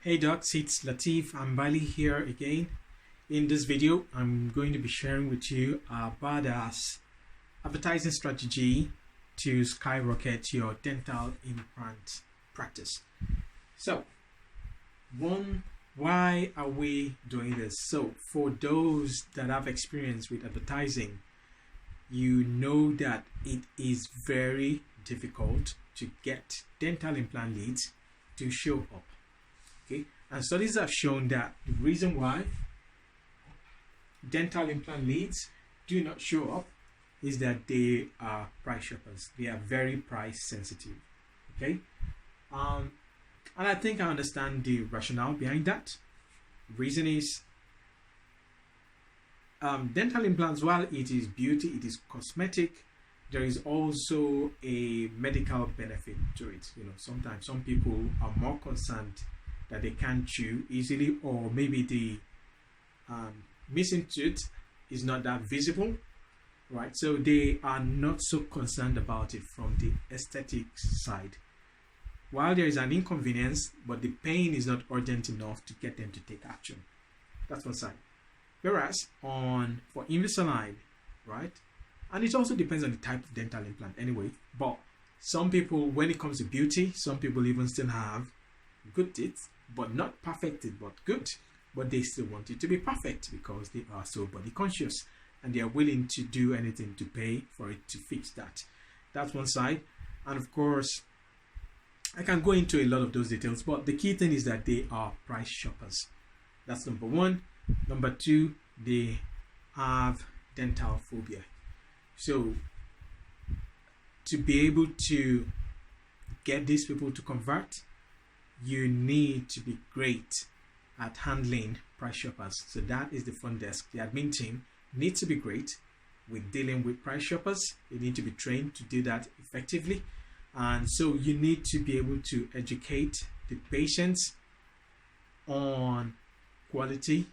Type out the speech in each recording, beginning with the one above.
Hey docs, it's Latif. I'm Bali here again. In this video, I'm going to be sharing with you about advertising strategy to skyrocket your dental implant practice. So, why are we doing this? So, for those that have experience with advertising, you know that it is very difficult to get dental implant leads to show up. Okay, and studies have shown that the reason why dental implant leads do not show up is that they are price shoppers. They are very price sensitive. Okay, and I think I understand the rationale behind that. Reason is dental implants, while it is beauty, it is cosmetic, there is also a medical benefit to it. You know, sometimes some people are more concerned that they can't chew easily, or maybe the missing tooth is not that visible, right? So they are not so concerned about it from the aesthetics side. While there is an inconvenience, but the pain is not urgent enough to get them to take action. That's one side. Whereas for Invisalign, right? And it also depends on the type of dental implant anyway. But some people, when it comes to beauty, some people even still have good teeth, but not perfect teeth, but good. But they still want it to be perfect because they are so body conscious and they are willing to do anything to pay for it to fix that. That's one side. And of course, I can go into a lot of those details, but the key thing is that they are price shoppers. That's number one. Number two, they have dental phobia. So to be able to get these people to convert, you need to be great at handling price shoppers. So that is the front desk. The admin team needs to be great with dealing with price shoppers. They need to be trained to do that effectively. And so you need to be able to educate the patients on quality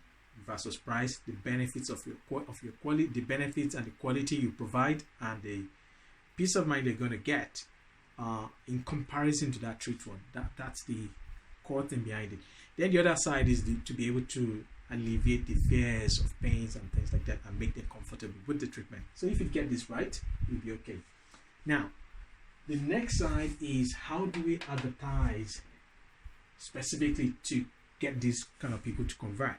versus price, the benefits of your quality, the benefits and the quality you provide, and the peace of mind they're going to get in comparison to that treatment. That's the core thing behind it. Then the other side is to be able to alleviate the fears of pains and things like that and make them comfortable with the treatment. So if you get this right, you'll be okay. Now, the next side is how do we advertise specifically to get these kind of people to convert?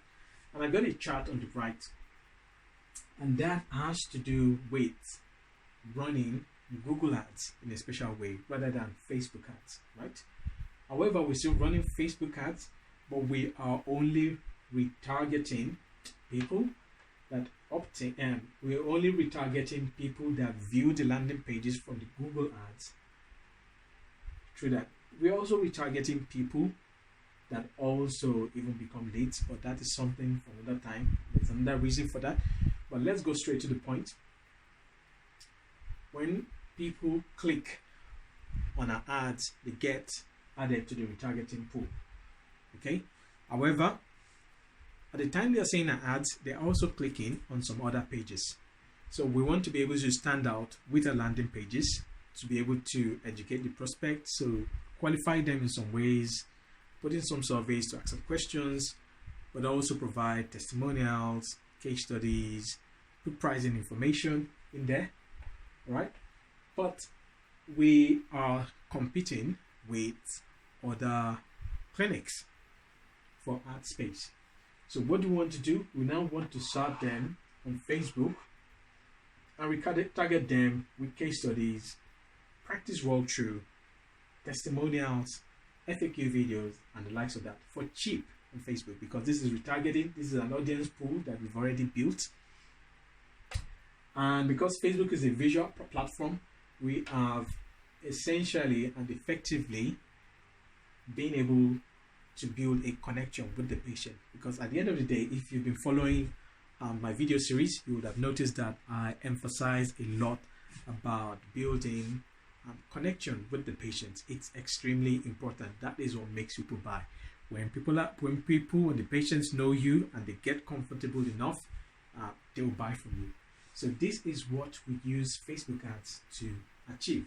And I got a chart on the right, and that has to do with running Google ads in a special way rather than Facebook ads, right? However, we're still running Facebook ads, but we are only retargeting people that opt-in, and we're only retargeting people that view the landing pages from the Google ads through that. We're also retargeting people that also even become leads, but that is something for another time. There's another reason for that, but let's go straight to the point. When people click on our ads, they get added to the retargeting pool. Okay, however, at the time they are seeing our ads, they're also clicking on some other pages. So we want to be able to stand out with our landing pages to be able to educate the prospect, so qualify them in some ways, put in some surveys to ask some questions, but also provide testimonials, case studies, put pricing information in there, right? But we are competing with other clinics for ad space. So what do we want to do? We now want to serve them on Facebook and we target them with case studies, practice walkthrough, testimonials, FAQ videos, and the likes of that for cheap on Facebook, because this is retargeting. This is an audience pool that we've already built, and because Facebook is a visual platform, we have essentially and effectively been able to build a connection with the patient. Because at the end of the day, if you've been following my video series, you would have noticed that I emphasize a lot about building connection with the patients. It's extremely important. That is what makes people buy. When the patients know you and they get comfortable enough, they will buy from you. So this is what we use Facebook ads to achieve.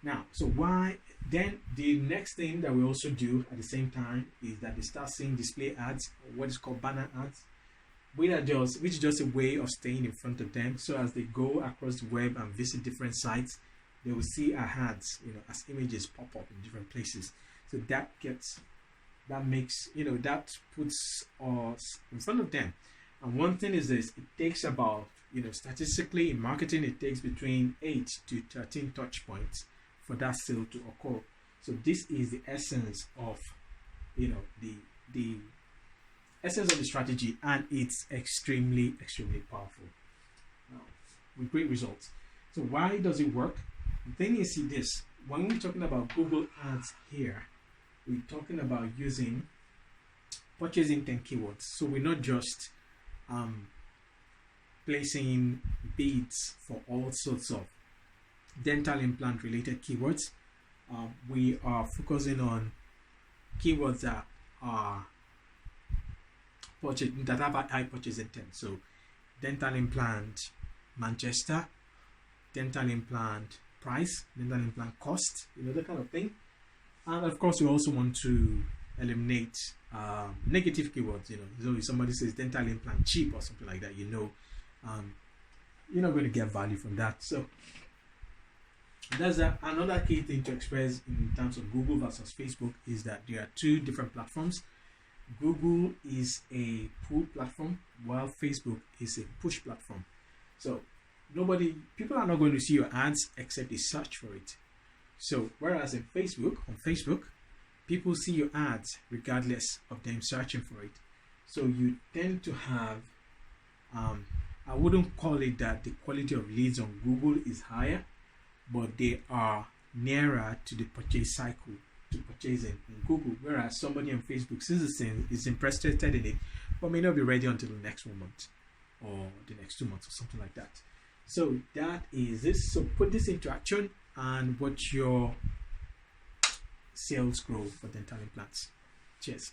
Now, so why then the next thing that we also do at the same time is that they start seeing display ads, or what is called banner ads, which is just a way of staying in front of them. So as they go across the web and visit different sites, they will see our ads, as images pop up in different places. So that makes, that puts us in front of them. And one thing is this: it takes about, statistically in marketing, it takes between 8 to 13 touch points for that sale to occur. So this is the essence of, the essence of the strategy, and it's extremely powerful with great results. So why does it work? The thing is, see this: when we're talking about Google Ads here, we're talking about using purchase intent keywords. So we're not just placing bids for all sorts of dental implant related keywords. We are focusing on keywords that have a high purchase intent. So dental implant Manchester, dental implant price, dental implant cost, that kind of thing. And of course, we also want to eliminate negative keywords. So if somebody says dental implant cheap or something like that, you're not going to get value from that. So that's another key thing to express in terms of Google versus Facebook, is that there are two different platforms. Google is a pull platform, while Facebook is a push platform. So people are not going to see your ads except they search for it. So whereas on Facebook, people see your ads regardless of them searching for it. So you tend to have, I wouldn't call it that the quality of leads on Google is higher, but they are nearer to the purchase cycle, to purchasing in Google. Whereas somebody on Facebook sees the same, is interested in it, but may not be ready until the next 1 month or the next 2 months or something like that. So that is this. So put this into action and watch your sales grow for dental implants. Cheers.